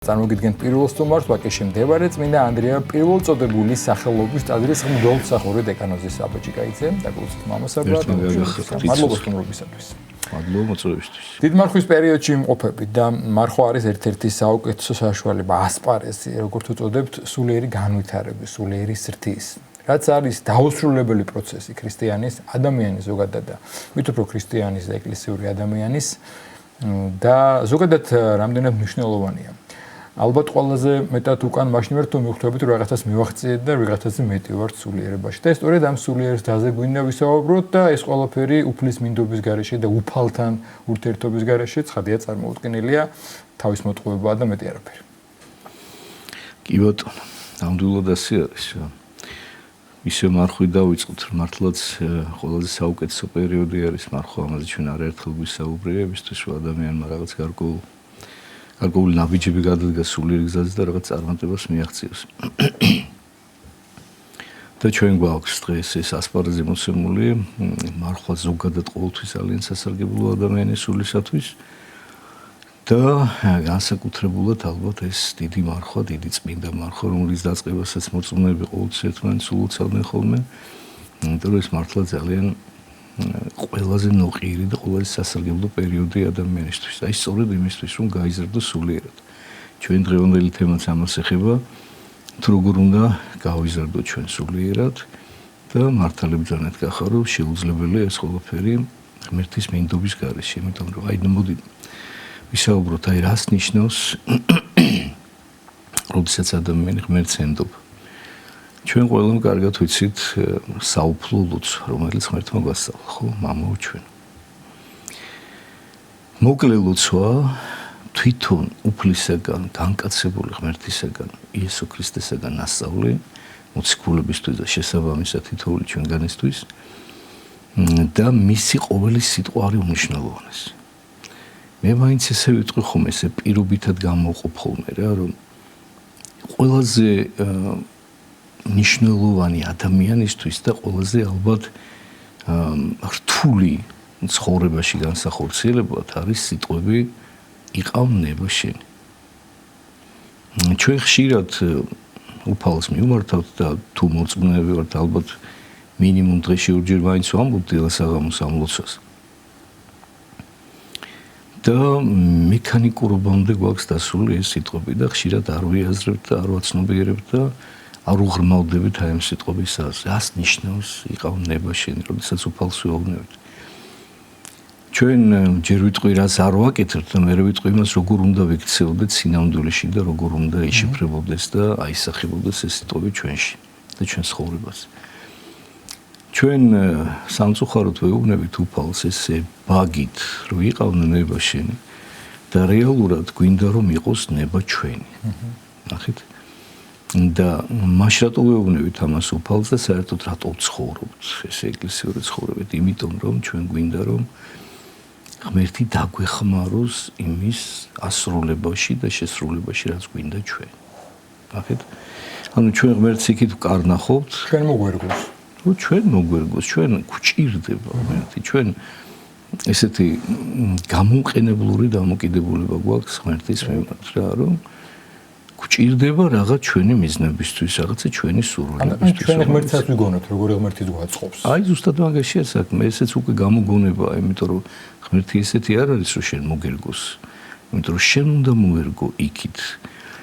წარმოგიდგენთ პირველ სტუმარს ვაკეში მდებარე წმინდა ანდრია პირველწოდებულის სახელობის ტაძრის მღვდელმსახური დეკანოზის აბაჭიკაიძე და გულწრფ მამასაბრად. მადლობა სტუმრობისათვის. მადლობა მოწვევისთვის. დიდ მარხვის პერიოდში იმყოფებით და მარხვა არის ერთ-ერთი საუკეთესო საშუალება ასპარეზი, როგორც უწოდებთ, სულიერი განვითარების, სულიერი ზრდის. რაც არის დაუსრულებელი პროცესი ქრისტიანის, ადამიანის ზოგადად და მით უფრო ქრისტიანის და ეკლესიური ადამიანის და ზოგადად რამდენად მნიშვნელოვანია. ალბათ ყველაზე მეტად უკან მაშინ ვართ თუ მივხვდებით რომ რაღაცას მივახციეთ და რაღაცაზე მეტი ვართ სულიერებაში. და სწორედ ამ სულიერს დაზე გვინდა ვისაუბროთ და ეს ყველაფერი უფლის მინდობის გარეშე და უფალთან ურთიერთობის გარეშე ცხადია წარმოუდგენელია თავის მოტყუებაა და მეტი არაფერი. კი ბატონო, ნამდვილად ასე არის. ისე მარხვი დავიწყოთ, მართლაც ყველაზე საუკეთესო პერიოდი არის მარხვა, ამაზე ჩვენ არაერთხელ ვისაუბრეთ, იმისთვის რომ ადამიანმა რაღაც გარკვეული ნაბიჯები გადადგა სულიერ გზაზე და რაღაც წარმატებას მიაღწიოს. და ჩვენ გვაქვს დღეს ეს ასპარეზი მოცემული, მარხვა ზოგადად ყოველთვის ძალიან სასარგებლო ადამიანის სულისათვის და განსაკუთრებულად ალბათ ეს დიდი მარხვა, დიდი წმინდა მარხვა, რომლის დაწყებასაც მოწმეები ყოველთვის ერთმანეთს ულოცავდნენ ხოლმე, იმიტომ რომ ეს მართლა ძალიან ყველაზე ნოყიერი და ყველაზე სასარგებლო პერიოდი ადამიანისთვის. აი სწორედ იმისთვის, რომ გაიზრდოს სულიერად. ჩვენ დღევანდელი თემაც ამას ეხება, თუ როგორ უნდა გავიზრდოთ ჩვენ სულიერად და მართალბრძანეთ გახარო შეუძლებელია ეს ყველაფერი ღმერთის მინდობის გარეშე, იმიტომ რომ აი მოდი ვისაუბროთ აი რას ნიშნავს როდესაც ადამიანი ღმერთს ენდობა. ჩვენ ყველამ კარგად ვიცით საუფლო ლოცვა, რომელიც ღმერთმა გვასწავლა, ხო, მამაო ჩვენ. მოკლე ლოცვა თვითონ უფლისაგან, განკაცებული ღმერთისაგან, იესო ქრისტესაგან ასწავლე, მოციქულებისთვის და შესაბამისად თითოეული ჩვენგანისთვის და მისი ყოველი სიტყვა არის უმნიშვნელოვანესი. მე მაინც ესე ვიტყვი ხომ ესე პირობითად გამოვყოფ ხოლმე რა, რომ ყველაზე ნიშნულოვანი ადამიანისთვის და ყველაზე ალბათ რთული ცხოვრებაში განსახორციელებად არის სიტყვები იყავ ნება შენი. ჩვენ ხშირად უფალს მივმართავთ და თუ მოწმეები ვართ ალბათ მინიმუმ დღეში ორჯერ მაინც ვამბობთ დილასაღამოს ამ ლოცვას. და მექანიკურობამდე გვაქვს დასული ეს სიტყვები და ხშირად არ ვიაზრებთ და არ ვაცნობიერებთ და არ უღრმავდებით აი ამ სიტყვების რას ნიშნავს იყავ ნება შენი, როდესაც უფალს ვეუბნებით. ჩვენ ჯერ ვიტყვი რას არ ვაკეთებთ და მე ვიტყვი იმას როგორ უნდა ვიქცეოდეთ სინამდვილეში და როგორ უნდა ეშიფრებოდეს და აისახებოდეს ეს სიტყვები ჩვენში და ჩვენ ცხოვრებაზე. ჩვენ სამწუხაროდ ვეუბნებით უფალს ესე ბაგით რომ იყავ ნება შენი და რეალურად გვინდა რომ იყოს ნება ჩვენი. ნახეთ? და მაშ რატო ვეუბნებით ამას უფალს და საერთოდ რატო ვცხოვრობთ ეს ეკლესიური ცხოვრებით? იმიტომ რომ ჩვენ გვინდა რომ ღმერთი დაგვეხმაროს იმის ასრულებაში და შესრულებაში რაც გვინდა ჩვენ. ნახეთ? ანუ ჩვენ ღმერთს იქით ვკარნახობთ, ჩვენ მოგვერგოს. ჩვენ მოგვერგოს, ჩვენ გვჭირდება ღმერთი, ჩვენ ესეთი გამოუყენებლური დამოკიდებულება გვაქვს ღმერთის მიმართ რა, რომ გვჭირდება რაღაც ჩვენი მიზნებისთვის, რაღაცა ჩვენი სურვილებისთვის. ჩვენ ღმერთსაც ვიგონებთ, როგორი ღმერთი გვაწყობს. აი ზუსტად მაგაშია საქმე, ესეც უკვე გამოგონებაა, იმიტომ რომ ღმერთი ესეთი არ არის, რომ შენ მოგერგოს, იმიტომ რომ შენ უნდა მოერგო იქით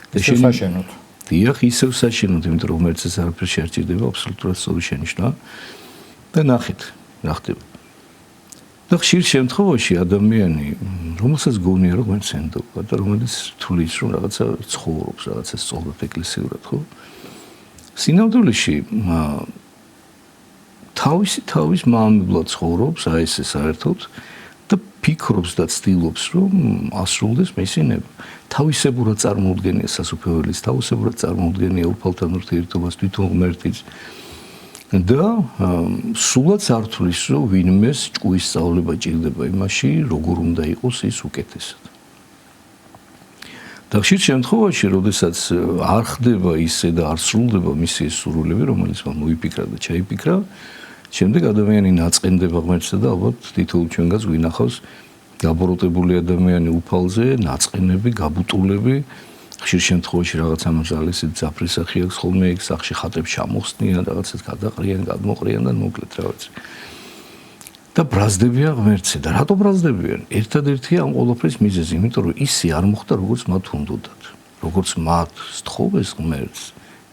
და შენ საშენოთ. დიახ, ისევ საშენოთ, იმიტომ რომ ღმერთს არაფერი შეერჭირდება, აბსოლუტურად სწორი შენიშვნა და ნახეთ, რა ხდება. და ხშირ შემთხვევაში ადამიანი, რომელსაც გონია რომ ღმერთს ენდობა და რომელიც თulis რომ რაღაცა ცხოვრობს, რაღაცა სწორად ეკლესიურად, ხო? სინამდვილეში თავის მამებლად ცხოვრობს, აი ესე საერთოდ და ფიქრობს და ცდილობს რომ ასრულდეს მისი ნება. თავისებურად წარმოუდგენია სასუფეველიც, თავისებურად წარმოუდგენია უფალთან ურთიერთობას თვითონ ღმერთიც. და სულაც არ თulis რომ ვინმეს ჭკუის სწავლება ჭირდება იმაში, როგორ უნდა იყოს ის უკეთესად. და ხშირ შემთხვევაში, როდესაც არ ხდება ისე და არ სრულდება მისი სურვილები, რომელიც მან მოიფიქრა და ჩაიფიქრა, შემდეგ ადამიანი ნაწყენდება ღმერთსა და ალბათ თითოეულ ჩვენგანს გვინახავს გაბოროტებული ადამიანი უფალზე, ნაწყენები, გაბუტულები ხშირ შემთხვევაში რაღაც ამაზალისი ძაფრისახი აქვს ხოლმე იქ სახში ხატებს ჩამოხსნიან რაღაცას გადაყრიან გადმოყრიან და მოკლედ რა ვიცი და ბრაზდებიან ღმერთზე და რატო ბრაზდებიან ერთადერთია ამ ყველაფრის მიზეზი იმიტომ რომ ისე არ მოხდა როგორც მათ უნდათ როგორც მათ სთხოვეს ღმერთს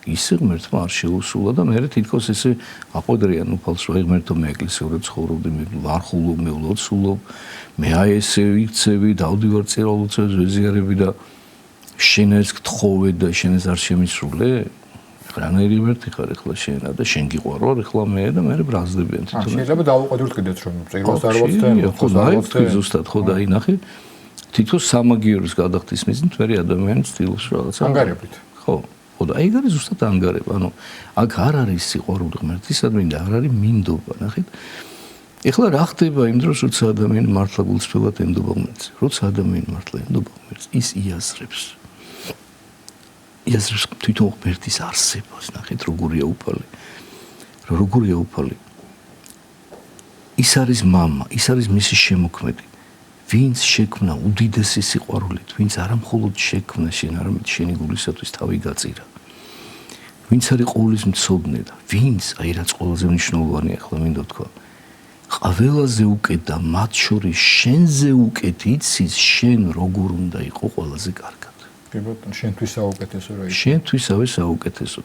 ისე ღმერთმა არ შეუსულა და მე თითქოს ესე აყვედრიან უფალს რომ ღმერთო მე ეკლესიურად ცხოვრობდი მე ვარხულობ მე ლოცულობ მე აი ესე ვიქცევი დავდივარ წერალოცებს ვეზიარები და შენ ეს გთხოვე და შენ ეს არ შემისრულე რანაირი ღმერთი ხარ ახლა შენ და შენ გიყვარვარ ახლა მე და მე ბრაზდებიან თვითონ შეიძლება დავუყედოთ კიდეც რომ წერილს არ ვაცდენ ხო ზუსტად ხო დაინახე თითქოს სამაგიეროს გადახდის მიზნით მე ადამიანი ცდილობს რაღაცა ანგარებით ხო ხო და ეგ არის ზუსტად ანგარება ანუ აქ არ არის სიყვარული ღმერთისადმი და არ არის მინდობა ნახეთ ეხლა რა ხდება იმ დროს როცა ადამიანი მართლა გულწრფელად ენდობა ღმერთს როცა ადამიანი მართლა ენდობა ღმერთს ის იაზრებს თვითონ ღმერთის არსებას ნახეთ როგორია უფალი ის არის მამა ის არის მისი შემოქმედი ვინც შექმნა უდიდესი სიყვარულით ვინც არა მხოლოდ შექმნა შენ არამედ შენი გულისათვის თავი გაწირა ვინც არის ყოვლის მცოდნე და ვინც აი რაც ყველაზე მნიშვნელოვანია ახლა მინდა ვთქვა ყველაზე უკეთ და მათ შორის შენზე უკეთ იცის შენ როგორ უნდა იყო ყველაზე კარგად კი ბატონო შენთვის საუკეთესო რა ის შენთვისავე საუკეთესო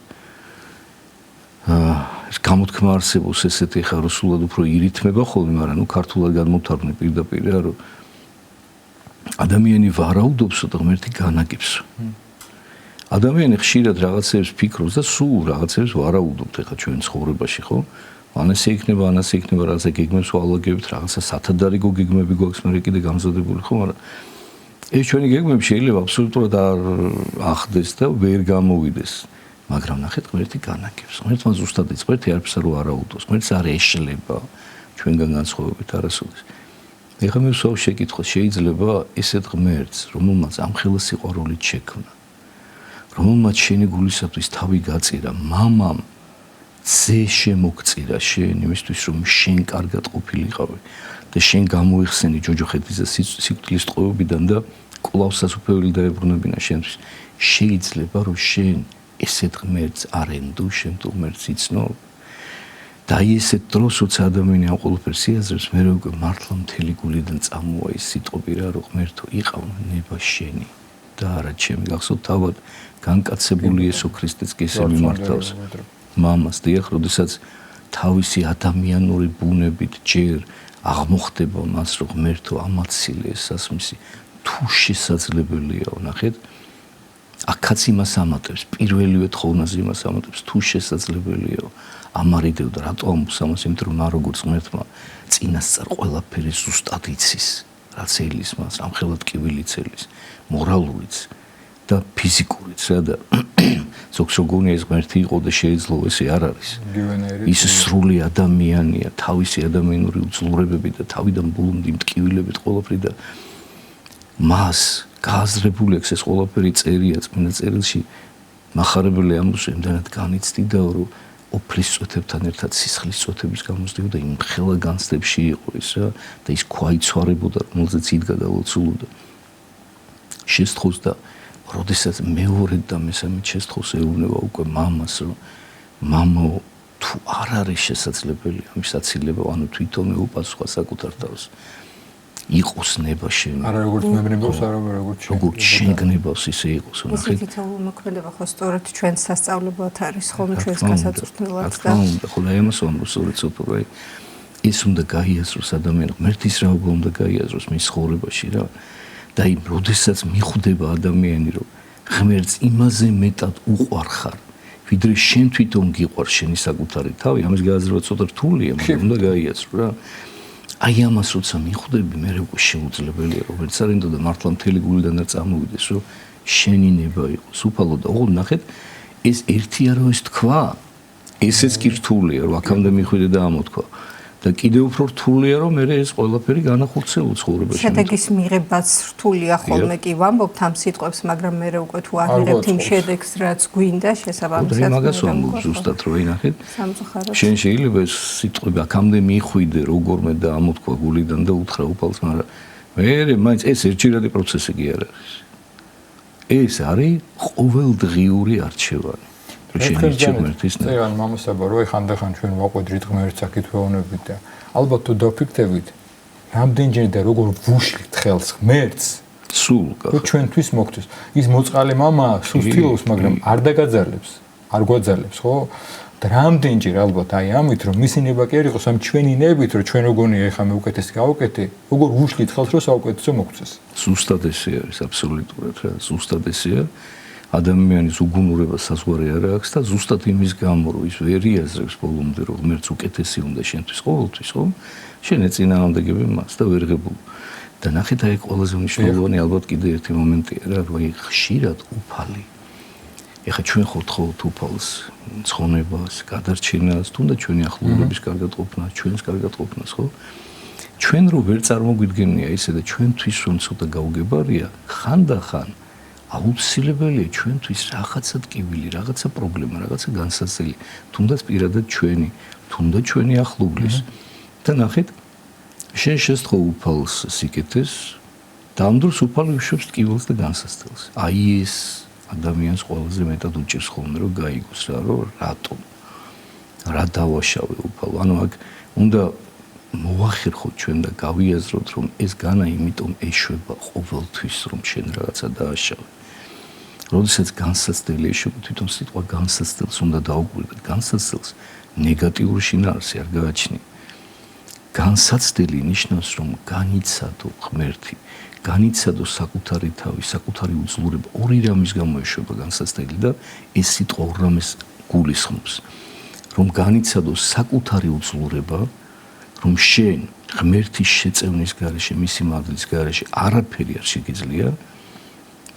ეს გამოთქმა არსებობს ესეთი ხა რომ სულად უფრო ირითმება ხოლმე მაგრამ ნუ ქართულად გადმოვთარგმნე პირდაპირ რა რომ ადამიანი ვარაუდობს და ღმერთი განაგებს ადამიანი ხშირად რაღაცებს ფიქრობს და სულ რაღაცებს ვარაუდობთ ხა ჩვენ ცხოვრებაში ხო ანასე იქნება რაღაცა გეგმებს ვალაგებთ რაღაცა სათადარიგო გეგმები გვაქვს მე კიდე გამზადებული ხო მაგრამ ეს ჩვენი გეგმები შეიძლება აბსოლუტურად არ ახდეს და ვერ გამოვიდეს მაგრამ ნახეთ ღმერთი განაგებს ღმერთმა ზუსტად ის ღმერთი არაფერს არ ვარაუდობს ღმერთს არ ეშლება ჩვენგან განსხვავებით არასოდეს ეხლა მე ვსვავ შეკითხვა შეიძლება ესეთ ღმერთს რომელმაც ამხელა სიყვარულით შექმნა რომელმაც შენი გულისათვის თავი გაწირა მამამ ზე შემოგწირა შენ იმისთვის რომ შენ კარგად ყოფილიყავი და შენ გამოიხსენი ჯოჯოხეთის და სიკვდილის ტყვეობიდან და კვლავ სასუფეველი დაებრუნებინა შენთვის შეიძლება რომ შენ ესეთ ღმერთს არ ენდო შენ თუ ღმერთს იცნო და ესეთ დროს როცა ადამიანი ამ ყველაფერს იაზრებს მე უკვე მართლა მთელი გულიდან წამოვა ის სიტყვები რა რომ ღმერთო იყავ ნება შენი და არა ჩემი გახსოვთ თავად განკაცებული იესო ქრისტეც კი ესე მიმართავს მამას დიახ როდესაც თავისი ადამიანური ბუნებით ჯერ აღმოხდება მას რომ ღმერთო ამაცილე ეს სასმისი თუ შესაძლებელია ნახეთ აქაც იმას ამატებს პირველივე თხოვნაზე იმას ამატებს თუ შესაძლებელია ამარიდევ და რატო ამბობს ამას იმიტომ რომ როგორც ღმერთმა წინასწარ ყველაფერი ზუსტად იცის რაც ელის მას ამხელად კივილიც ელის მორალურიც და ფიზიკურიც რა და ზოგსოგონია ეს ღმერთი იყო და შეიძლება ესე არ არის ის სრული ადამიანია თავისი ადამიანური უძლურებები და თავიდან ბოლომდე მტკივილებით ყველაფერი და მას გააზრებული აქვს ეს ყველაფერი წერია წმინდა წერილში მახარებელი ამბობს იმდანად განიცდიდა რომ ოფლის წვეთებთან ერთად სისხლის წვეთების გამოსდიოდა იმ ხელა განცდებში იყო ის რა და ის ქვაიცვარებოდა რომელზეც იდგა და ლოცულობდა შესთხოვს და როდესაც მეორედ და მესამედ შესთხოვს ეუბნება უკვე მამას რომ მამაო თუ არ არის შესაძლებელი ამის აცილება ანუ თვითონ ეუპასუხა საკუთარ თავს იყოს ნება შენ არა როგორც მეგნებავს არა როგორც შენ გნებავს ისე იყოს ნახეთ ეს თითოეული მოქმედება ხო სწორედ ჩვენ სასწავლებლად არის ხოლმე ჩვენს გასაწვრთნელად და ხო და იმას ვამბობ სწორედ სოფროი ის უნდა გაიაზროს ადამიანს ღმერთის რაობა უნდა გაიაზროს მის ცხოვრებაში რა და იმ როდესაც მიხვდება ადამიანი რომ ღმერთს იმაზე მეტად უყვარხარ ვიდრე შენ თვითონ გიყვარ შენი საკუთარი თავი ამის გააზრება ცოტა რთულია მაგრამ უნდა გაიაზრო რა აი ამას როცა მიხვდები მე უკვე შეუძლებელია რომელიც არ ინდო და მართლა მთელი გულიდან არ წამოვიდეს რომ შენი ნება იყოს უფალო და ოღონდ ნახეთ ეს ერთი არ ის თქვა ესეც კი რთულია რომ აქამდე მიხვიდე და ამოთქვა და კიდევ უფრო რთულია რომ მე ეს ყველაფერი განახორციელო ცხოვრებაში. შედეგის მიღებაც რთულია ხოლმე კი ვამბობთ ამ სიტყვებს, მაგრამ მე უკვე თუ აღიღებთ იმ შედეგს, რაც გვინდა, შესაბამისად. მაგას ვამბობ ზუსტად რომ ინახეთ. შენ შეიძლება ეს სიტყვები აქამდე მიხვიდე როგორმე და ამოთქვა გულიდან და უთხრა უფალს, მაგრამ მე მაინც ეს ერთჯერადი პროცესი კი არ არის. ეს არის ყოველდღიური არჩევანი. წეგან მამასაბა რო ხანდახან ჩვენ ვაყვედრით ღმერთს აქეთ ვეუბნებით და ალბათ თუ დაფიქრდებით რამდენჯერ და როგორ ვუშლით ხელს ღმერთს სულ რომ ჩვენთვის მოგთვის ის მოწყალე მამა სუსტილოს მაგრამ არ დაგაძალებს არ გვაძალებს ხო და რამდენჯერ ალბათ აი ამით რომ მისი ნება კი არ იყოს ამ ჩვენი ნებით რომ ჩვენ როგორია ეხა მე უკეთესი გავუკეთე როგორ ვუშლით ხელს რომ საუკეთესო მოგწეს ზუსტად ესე არის აბსოლუტურად რა ზუსტად ესეა ადამიანის უგუნურება საზღვარი არ აქვს და ზუსტად იმის გამო რომ ის ვერ იაზრებს ბოლომდე რომ ღმერთს უკეთესი უნდა შენთვის ყოველთვის ხო შენ ეწინააღმდეგები მას და ვერ ღებულ და ნახეთ აი ყველაზე მნიშვნელოვანი ალბათ კიდე ერთი მომენტია რა რომ აი ხშირად უფალი ეხა ჩვენ ხოთ უფალს ცხონებას გადარჩენას თუნდაც ჩვენი ახლობლების კარგად ყოფნას ჩვენს კარგად ყოფნას ხო ჩვენ რო ვერ წარმოგვიდგენია ისე და ჩვენთვის რომ ცოტა გაუგებარია ხანდახან აუცილებელია ჩვენთვის რაღაცა ტკივილი, რაღაცა პრობლემა, რაღაცა განსაცდელი, თუნდაც პირადად ჩვენი, თუნდაც ჩვენი ახლობლის. და ნახეთ, შენ შესთხოვ უფალს სიკეთეს, და ამ დროს უფალი უშვებს ტკივილს და განსაცდელს. აი ეს ადამიანს ყველაზე მეტად უჭირს ხოლმე, რომ გაიგოს რა, რომ რატომ, რა დავაშავე უფალო. ანუ აქ უნდა მოახერხოთ ჩვენ და გავიაზროთ, რომ ეს განა იმიტომ ეშვება ყოველთვის, რომ შენ რაღაცა დააშავე. როდესაც განსაცდელი ეშვება, თვითონ სიტყვა განსაცდელს უნდა დაუკვირდეთ, განსაცდელს ნეგატიური შინაარსი არ გააჩნია. განსაცდელი ნიშნავს, რომ განიცადო ღმერთი, განიცადო საკუთარი თავი, საკუთარი უძლურება, ორი რამის გამო ეშვება განსაცდელი და ეს სიტყვა ორ რამეს გულისხმობს. რომ განიცადო საკუთარი უძლურება, რომ შენ ღმერთის შეწევნის გარეშე, მისი მაგლის გარეშე არაფერი არ შეგიძლია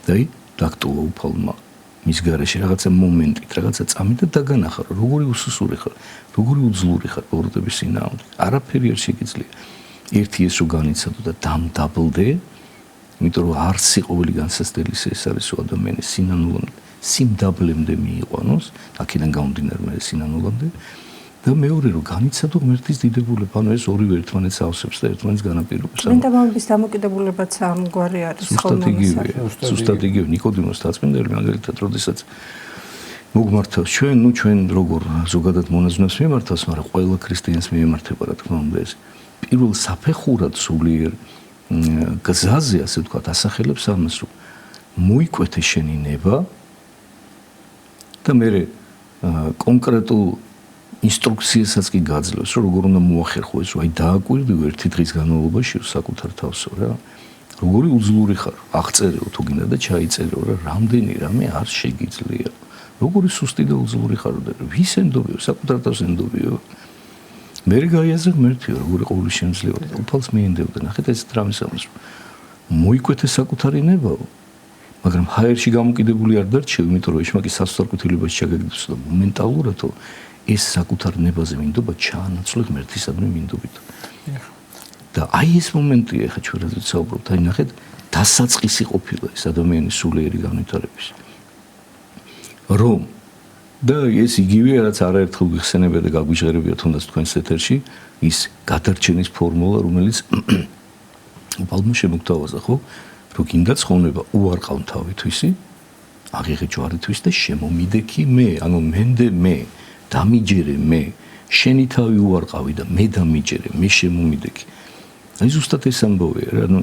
და დაქტოვა უფალმა მის გარეშე რაღაცა მომენტით, რაღაცა წამით და დაგანახა, როგორი უსუსური ხარ, როგორი უძლური ხარ ბოროტების წინააღმდეგ. არაფერი არ შეგიძლია. ერთი ეს რო განიცადო და დამდაბლდე, იმიტომ რომ არც ყოველი განსაცდელი ეს არის რომ ადამიანის სინანულამდე, სიმდაბლემდე მიიყვანოს, აქედან გამომდინარე მე სინანულამდე და მეორე რომ განიცადო ღმერთის დიდებულება, ანუ ეს ორივე ერთმანეთს ავსებს და ერთმანეთს განაპირობებს. წმინდა მამების დამოკიდებულებაც ამგვარი არის ხოლმე. ზუსტად იგივე ნიკოდიმოს დაწმინდელი მაგალითად, როდესაც მოგმართავს ჩვენ როგორ ზოგადად მონაზვნებს მიმართავს, მაგრამ ყველა ქრისტიანს მიემართება რა თქმა უნდა ეს. პირველ საფეხურად სულიერ გზაზე, ასე ვთქვათ, ასახელებს ამას, რომ მოიკვეთე შენი ნება და მე კონკრეტულ ინსტრუქციასაც კი გაძლევს, რომ როგორ უნდა მოახერხო ეს, რომ აი დააკვირდიო ერთი დღის განმავლობაში საკუთარ თავსო რა. როგორი უძლური ხარ, აღწერეო თუ გინდა და ჩაიწერეო რა, რამდენი რამე არ შეგიძლია. როგორი სუსტი და უძლური ხარ და ვის ენდობიო, საკუთარ თავს ენდობიო. მე გაიაზრე ღმერთიო, როგორი ყოველი შემძლეობა და უფალს მიენდევდა. ნახეთ ეს რამის ამას, რომ მოიკვეთე საკუთარი ნებაო. მაგრამ ჰაერში გამოკიდებული არ დარჩევ, იმიტომ რომ ეშმაკი სასწორკვეთილებაში ჩაგაგდოს და მომენტალურადო ეს საკუთარ ნებაზე მინდობა ჩაანაცვლე ღმერთისადმი მინდობით. და აი ეს მომენტია ხა ჩვენ რაზეც საუბრობთ, აი ნახეთ, დასაწყისი ყოფილა ეს ადამიანის სულიერი განვითარების. რომ და ეს იგივე რაც არაერთხელ გიხსენებია და გაგვიჟღერებია თუნდაც თქვენს ეთერში, ის გადარჩენის ფორმულა, რომელიც უფალმა შემოგთავაზა, ხო? რომ გინდა ცხონება უარყავ თავითვისი, აღიღე ჯვარისთვის და შემომიდექი მე, ანუ მენდე მე, დამიჯერე მე, შენი თავი უარყავი და მე დამიჯერე, მე შემომიდექი. აი ზუსტად ეს ამბავია რა, ანუ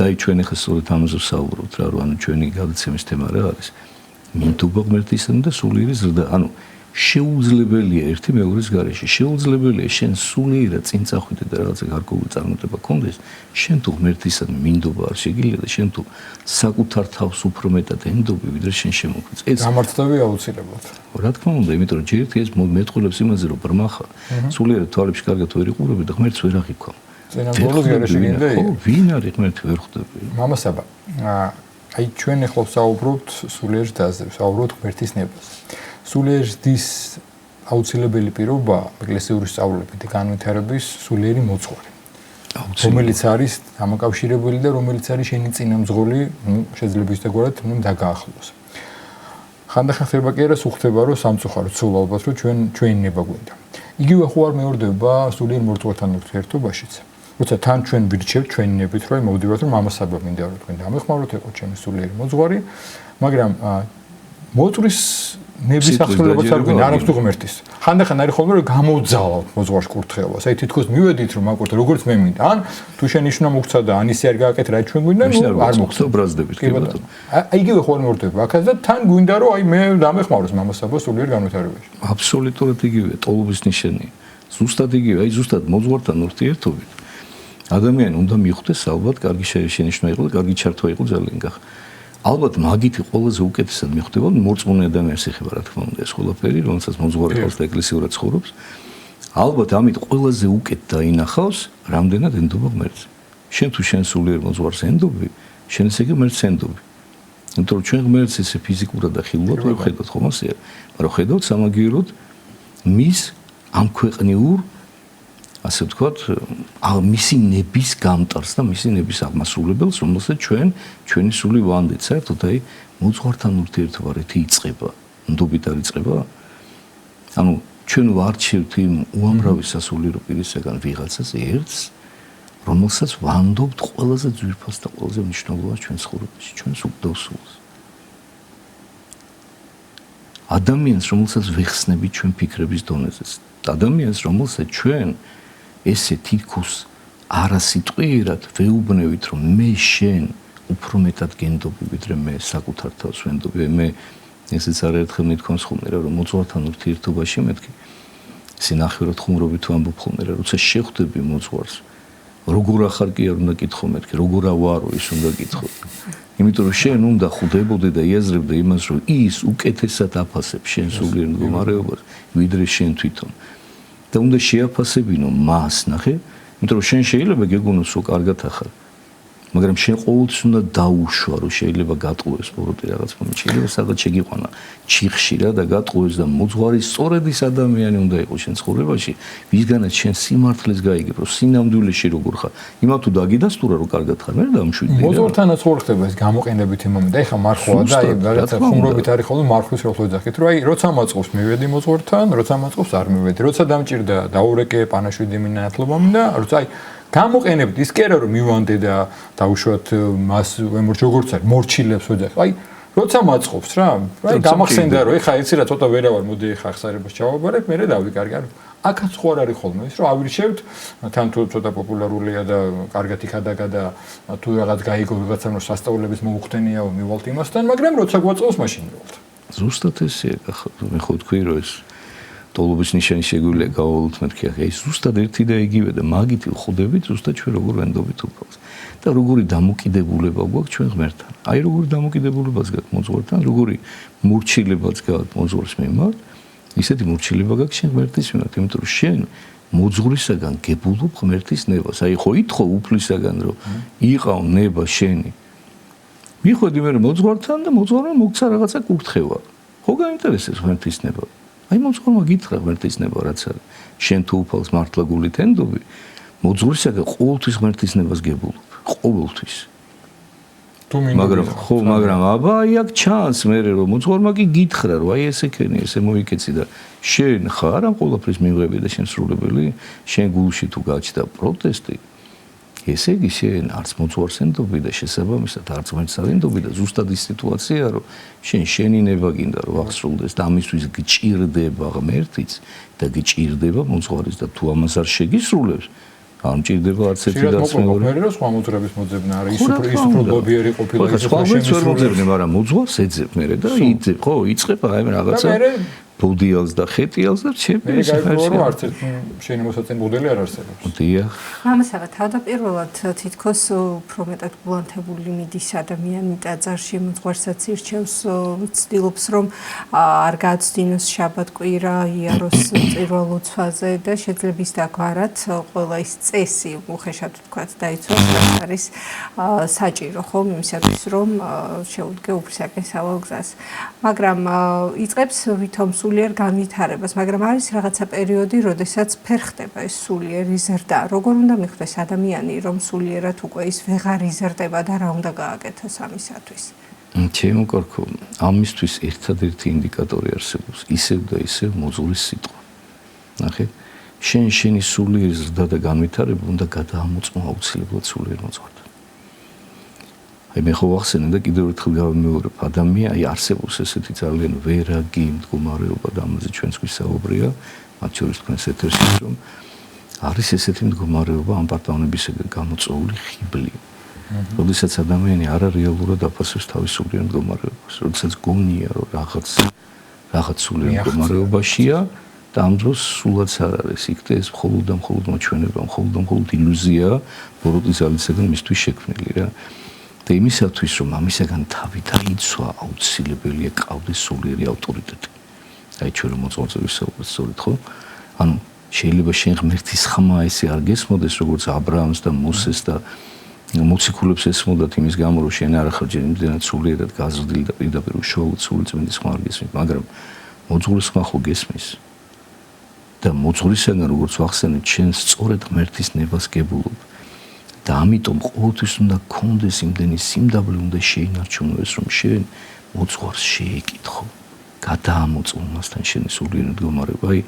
დაი ჩვენ ახლა სწორედ ამაზე ვსაუბრობთ რა, რომ ანუ ჩვენი გადაცემის თემა რა არის? მინდობა ღმერთისადმი და სულიერი ზრდა, ანუ შეუძლებელია ერთი მეორის გარეშე, შეუძლებელია შენ სულიერად წინ წახვიდე და რაღაცა გარკვეული წარმატება გქონდეს, შენ თუ ღმერთისადმი მინდობა არ შეგიძლია და შენ თუ საკუთარ თავს უფრო მეტად ენდობი, ვიდრე შენ შემოგვიწევს. ეს გამართლები აუცილებლად. რა თქმა უნდა, იმიტომ რომ ჯერ ეს მეტყოლებს იმაზე, რომ ბრმა ხარ, სულიერად თვალებში კარგად ვერ იყურები და ღმერთს ვერ აღიქვამ. წინამორბოლოს გარეშე გინდა? ხო, ვინ არის ღმერთი ვერ ხვდები. მამასაბა, აი ჩვენ ახლა ვსაუბრობთ სულიერ ზრდაზე, ვსაუბრობთ ღმერთის ნებაზე. სულიერ ზრდის აუცილებელი პირობა ეკლესიური სწავლებით განვითარების სულიერი მოძღვარი. რომელიც არის დამაკავშირებელი და რომელიც არის შენი წინამძღოლი, შეიძლება ისეთგვარად დაგაახლოს. ხანდახან ხდება კი არა, სუხდება რომ სამწუხაროდ სულ ალბათ რომ ჩვენი ნება გვინდა. იგივე ხო არ მეორდება სულიერ მორწყვეთთან ურთიერთობაშიც. როცა თან ჩვენ ვირჩევთ ჩვენი ნებით, რომ მოვდივართ რომ მამასაბა მინდა რომ თქვენ დამეხმაროთ, იყო ჩემი სულიერი მოძღვარი, მაგრამ მოწვრის ნების ახსნილებაც არ გვინდა, არ აქვს თუ ღმერთის. ხანდახან არის ხოლმე რომ გამოვძალავთ მოძღვარს კურთხევას. აი თითქოს მივედით რომ აკურთხე როგორც მე მინდა. ან თუ შენიშნა მოგცა და ან ისე არ გააკეთე რა ჩვენ გვინდა, არ მოგცა ბრაზდებით კი ბატონო. აი იგივე ხოლმე ვორდება აქაც და თან გვინდა რომ აი მე დამეხმაროს მამასაბას სულიერ განვითარებაში. აბსოლუტურად იგივე, ტოლობის ნიშანია. ზუსტად იგივე, აი ზუსტად მოძღვართან ურთიერთობით. ადამიანი უნდა მიხვდეს ალბათ კარგი შენიშვნა იყო და კარგი ჩართვა იყო ძალიან გახ. ალბათ მაგითი ყველაზე უკეთესად მიხვდება მორწმუნე ადამიანის ეხება რა თქმა უნდა ეს ყველაფერი, რომელსაც მოძღვარი ყავს და ეკლესიურად ცხოვრობს. ალბათ ამით ყველაზე უკეთ დაინახავს რამდენად ენდობა ღმერთს. შენ თუ შენ სულიერ მოძღვარს ენდობი, შენ ესე იგი ღმერთს ენდობი. იმიტომ რომ ჩვენ ღმერთს ესე ფიზიკურად და ხილულად ვერ ხედავთ ხომ ასე? მაგრამ ხედავთ სამაგიეროდ მის ამ ქვეყნიურ ასე ვთქვათ, მისი ნების გამტარს და მისი ნების აღმასრულებელს, რომელსაც ჩვენი სული ვანდით, საერთოდ აი მოძღვართან ურთიერთობა რითი იწყება, ნდობით არ იწყება? ანუ ჩვენ ვარჩევთ იმ უამრავი სასულიერო პირისაგან ვიღაცას ერთს, რომელსაც ვანდობთ ყველაზე ძვირფას და ყველაზე მნიშვნელოვანს ჩვენ ცხოვრებაში, ჩვენს უდავსულს. ადამიანს, რომელსაც ვეხსნებით ჩვენ ფიქრების დონეზე, ადამიანს, რომელსაც ჩვენ ესე თითქოს არასიტყვიერად ვეუბნევით რომ მე შენ უფრო მეტად გენდობი ვიდრე მე საკუთარ თავს ვენდობი მე ესეც არაერთხელ მithქვამს ხოლმე რომ მოძღვართან ურთიერთობაში მეთქი ისე ნახევრად ხუმრობით ვამბობ ხოლმე როცა შეხვდები მოძღვარს როგორ ახარ კი არ უნდა კითხო მეთქი როგორ ავარო ის უნდა კითხო იმიტომ რომ შენ უნდა ხვდებოდე და იაზრებდე იმას რომ ის უკეთესად აფასებს შენ სულიერ მდგომარეობას ვიდრე შენ თვითონ და უნდა შეაფასებინო მას, ნახე, იმიტომ რომ შენ შეიძლება გეგონოს რომ კარგად ახარ. მაგრამ შენ ყოველთვის უნდა დაუშვა, რომ შეიძლება გატყუეს ბოროტი რაღაც მომენტში, შეიძლება სადღაც შეგიყვანა ჩიხში რა და გატყუეს და მოძღვარი სწორედ ის ადამიანი უნდა იყოს შენ ცხოვრებაში, ვისგანაც შენ სიმართლეს გაიგებ, რომ სინამდვილეში როგორ ხარ. იმათ თუ დაგიდასტურა რომ კარგად ხარ, მე დამშვიდი. მოძღვართანაც ხო ხდება ეს გამოყენებითი მომენტი. აი ხა მარხვა და აი რაღაცა ხუმრობით არის ხოლმე მარხვის რო ვეძახით, რომ აი როცა მაწყობს მივედი მოძღვართან, როცა მაწყობს არ მივედი. როცა დამჭირდა დაურეკე პანაშვიდი მინათლობა მინდა, როცა აი გამოყენებთ ის კი არა რომ მივანდე და დაუშვათ მას ვემორჩ როგორც არის მორჩილებს ვეძახ. აი როცა მაწყობს რა, აი გამახსენდა რომ ეხა იცი რა ცოტა ვერავარ, მოდი ეხა ახსარებას ჩავაბარებ, მე დავიკარგე. აქაც ხო არ არის ხოლმე ის რომ ავირჩევთ, თან თუ ცოტა პოპულარულია და კარგად იქადაგა თუ რაღაც გაიგო ვიღაცამ რომ სასწაულების მოუხდენია მივალთ იმასთან, მაგრამ როცა გვაწყობს მაშინ მივალთ. ზუსტად ესეა, მე ხო თქვი რომ ეს ტოლობის ნიშანი შეგვიძლია გავავალოთ მეთქი ახლა ის ზუსტად ერთი და იგივე და მაგით ვხვდებით ზუსტად ჩვენ როგორ ვენდობით უფალს და როგორი დამოკიდებულება გვაქვს ჩვენ ღმერთთან აი როგორი დამოკიდებულებაც გაქვს მოძღვართან როგორი მორჩილებაც გაქვს მოძღვრის მიმართ ისეთი მორჩილება გაქვს შენ ღმერთის მიმართ იმიტომ რომ შენ მოძღვრისაგან გებულობ ღმერთის ნებას აი ხო ითხოვ უფლისაგან რომ იყავ ნება შენი მიხვედი მე მოძღვართან და მოძღვარმა მოგცა რაღაცა კურთხევა ხო გაინტერესებს ღმერთის ნება აი მოძღვარმა გითხრა ღმერთის ნება რაც არის შენ თუ უფალს მართლა გულით ენდობი მოძღვრისაგან ყოველთვის ღმერთის ნებას გებულობ ყოველთვის მაგრამ აბა აი აქ ჩანს მე რომ მოძღვარმა კი გითხრა რომ აი ესე ქენი ესე მოიქეცი და შენ ხარ ამ ყოველფრის მიღები და შენ სრულებელი შენ გულში თუ გაჩნდა პროტესტი ესე იგი შენ არც მოძღვარს ენდობი და შესაბამისად არც ღმერთს არ ენდობი და ზუსტად ის სიტუაციაა რომ შენ შენი ნება გინდა რომ აღსრულდეს და ამისთვის გჭირდება ღმერთიც და გჭირდება მოძღვარის და თუ ამას არ შეგისრულებს არ მჭირდება არც ერთი და არც მეორე. მე რა სხვა მოძღვრების მოძებნა არა ის უფრო ლობიერი ყოფილა ის სხვა მოძებნა მაგრამ მოძღვარს ეძებ მე და იძებ ხო იწყება აი რაღაცა ბუდიალს და ხეტიალს და ჩემი ეს ხარში არც ერთ შენი მოსაწენ მოდელი არ არსებობს. დიახ. ამასავა თავდაპირველად თითქოს უფრო მეტად გულანთებული მიდის ადამიანი ტაძარში მოძღვარსაც ირჩევს ცდილობს რომ არ გააცდინოს შაბათ-კვირა იაროს წირვა-ლოცვაზე და შეიძლება ის დაგვარად ყველა ის წესი უხეშად ვთქვათ დაიცვას რაც არის საჭირო ხო იმისათვის რომ შეუდგე უფლისაკენ სავალ გზას. მაგრამ იწყებს ვითომ სულიერ განვითარებას, მაგრამ არის რაღაცა პერიოდი, როდესაც ფერხდება ეს სულიერი ზრდა. როგორ უნდა მიხვდეს ადამიანი, რომ სულიერად უკვე ის ვეღარ იზრდება და რა უნდა გააკეთოს ამისათვის? ჩემო კარგო, ამისთვის ერთადერთი ინდიკატორი არსებობს, ისევ და ისევ მოძღვრის სიტყვა. ნახე, შენი სულიერი ზრდა და განვითარება უნდა გადაამოწმო აუცილებლად სულიერ მოძღვართან. აი მე ხო ვახსენე და კიდევ ერთხელ გავიმეორებ, ადამიანი აი არსებობს ესეთი ძალიან ვერაგი მდგომარეობა და ამაზე ჩვენც გვისაუბრია, მათ შორის თქვენს ეთერშიც რომ არის ესეთი მდგომარეობა ამ პარტავნებისგან გამოწვეული ხიბლი. როდესაც ადამიანი არარეალურად აფასებს თავის სულიერ მდგომარეობას, როდესაც გონია რომ რაღაც სულიერ მდგომარეობაშია და ამ დროს სულაც არ არის იქ და ეს მხოლოდ და მხოლოდ მოჩვენება, მხოლოდ და მხოლოდ ილუზია ბოროტის ძალისაგან მისთვის შექმნილი რა. და იმისათვის რომ ამისაგან თავი დაიცვა, აუცილებელია ყავდეს სულიერი ავტორიტეტი. აი ჩვენ რომ მოწმობთ სწორედ ხო? ანუ შეიძლება შენ ღმერთის ხმა ესე არ გესმოდეს როგორც აბრაამს და მოსეს და მოციქულებს ესმოდათ იმის გამო რომ შენ არ ხარ ჯერ იმდენად სულიერად გაზრდილი და პირდაპირ უშუალოდ სული წმინდის ხმა არ გესმის, მაგრამ მოძღვრის ხმა ხო გესმის. და მოძღვრისაგან როგორც ვახსენეთ, შენ სწორედ ღმერთის ნებას გებულობ. და ამიტომ ყოველთვის უნდა გქონდეს იმდენი სიმდაბლე, უნდა შეინარჩუნოს რომ შენ მოძღვარს შეეკითხო. გადაამოწმო მასთან შენი სულიერი მდგომარეობა. აი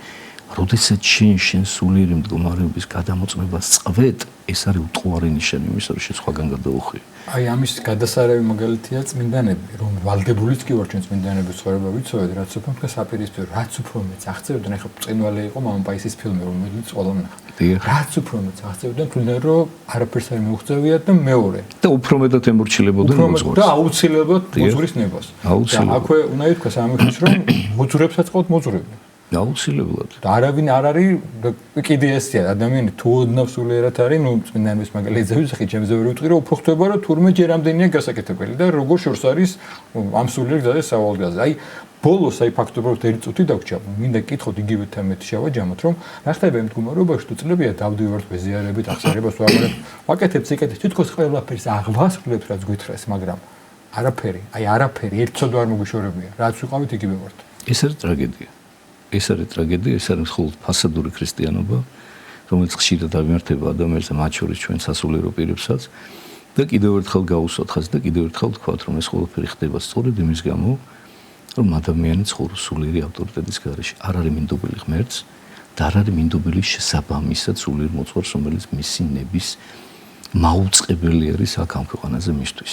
როდესაც შენ სულიერი მდგომარეობის გადამოწმებას წვეთ, ეს არის უტყუარი ნიშანი იმისა, რომ შენ სხვაგან გადაუხვიე. აი ამის გადასარევი მაგალითია წმინდანები, რომ ვალდებულიც კი ვარ ჩვენ წმინდანების ცხოვრება ვიცოდეთ, რაც უფრო თქვა საპირისპირო, რაც უფრო მეც აღწევდნენ, ახლა წინვალე იყო მამაპაისის ფილმი, რომელიც ყველა ნახა. რაც უფრო მეც აღწევდნენ, თუნდაც რომ არაფერს არ მიუღწევიათ და მეორე. და უფრო მეტად ემორჩილებოდნენ მოძღვრს. და აუცილებლად მოძღვრის ნებას. და აქვე უნდა ითქვას ამის რომ მოძღვრებსაც ყავთ მოძღვრები. აუცილებლად. და არავინ არ არის კიდე ესია ადამიანი თუ ოდნავ სულიერად არის, ნუ წმინდანების მაგალითზე ვისახი, ჩემზე ვერ ვიტყვი რომ უფრო ხდება რომ თურმე ჯერ ამდენია გასაკეთებელი და როგორ შორს არის ამ სულიერ გზაზე სავალგაზე. აი ბოლოს აი ფაქტობრივად ერთი წუთი დაგჭა. მინდა კითხოთ იგივე თემით შევაჯამოთ, რომ რა ხდება იმ მდგომარეობაში თუ წლებია დავდივართ ბეზიარებით, აღსარებას ვაბარებ, ვაკეთებ სიკეთეს, თითქოს ყველაფერს აღვასრულებთ რაც გითხრეს, მაგრამ არაფერი ერთსოდ არ მოგვიშორებია. რაც ვიყავით იგივე ვართ. ეს არის ტრაგედია. ეს არის ტრაგედია, ეს არის მხოლოდ ფასადური ქრისტიანობა, რომელიც ხშირად ამართება ადამიანს და მათ შორის ჩვენ სასულიერო პირებსაც და კიდევ ერთხელ გავუსვათ ხაზს და კიდევ ერთხელ ვთქვათ, რომ ეს ყველაფერი ხდება სწორედ იმის გამო, რომ ადამიანი ცხოვრობს სულიერი ავტორიტეტის გარეშე, არ არის მინდობილი ღმერთს და არ არის მინდობილი შესაბამისად სულიერ მოძღვარს, რომელიც მისი ნების მაუწყებელი არის აქ ამ ქვეყანაზე მისთვის.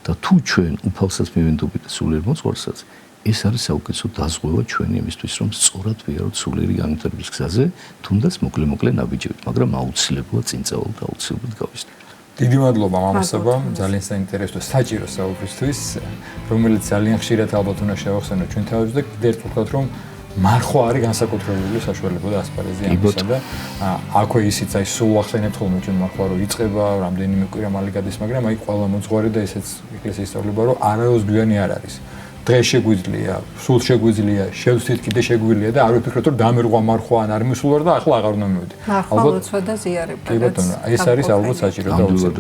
და თუ ჩვენ უფალსაც მივენდობით სულიერ მოძღვარსაც, ეს არის საუკეთესო დაზღვევა ჩვენი იმისთვის, რომ სწორად ვიაროთ სულიერი განვითარების გზაზე, თუნდაც მოკლე ნაბიჯებით, მაგრამ აუცილებლად წინ წავალ და აუცილებლად გავისწრებთ. დიდი მადლობა მამასაბამ, ძალიან საინტერესო საჭირო საუბრისთვის, რომელიც ძალიან ხშირად ალბათ უნდა შევახსენოთ ჩვენ თავებს და კიდევ ერთხელ ვთქვათ, რომ მარხვა არის განსაკუთრებული საშუალება და ასპარეზი ამისა და აქვე ისიც აი სულ ახსენებთ ხოლმე ჩვენ მარხვა რომ იწყება, რამდენიმე კვირა მალე გადის, მაგრამ აი ყველა მოძღვარი და ესეც ეკლესიის სწავლება, რომ არაოს გვიანი არ არის. დღეს შეგვიძლია, სულ შეგვიძლია, შევსვით კიდე შეგვიძლია და არ ვფიქრობთ რომ დამერღვა მარხვა ან არ მისულვარ და ახლა აღარ უნდა მივიდე. ალბათ და ზიარება. კი ბატონო, ეს არის ალბათ საჭირო და ნამდვილად.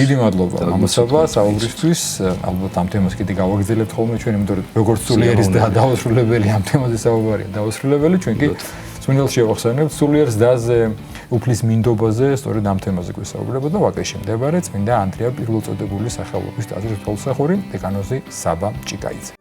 დიდი მადლობა მამასაბა საუბრისთვის. ალბათ ამ თემას კიდე გავაგრძელებთ ხოლმე ჩვენ, იმიტომ რომ როგორც სულიერის და დაუსრულებელი ამ თემაზე საუბარია, დაუსრულებელი ჩვენ კი სულ შევახსენებთ სულიერს დაზე უფლის მინდობაზე, სწორედ ამ თემაზე გვესაუბრება და ვაკეში მდებარე წმინდა ანდრია პირველწოდებულის სახელობის ტაძრის თვალსახური დეკანოზი საბა ჭიკაიძე.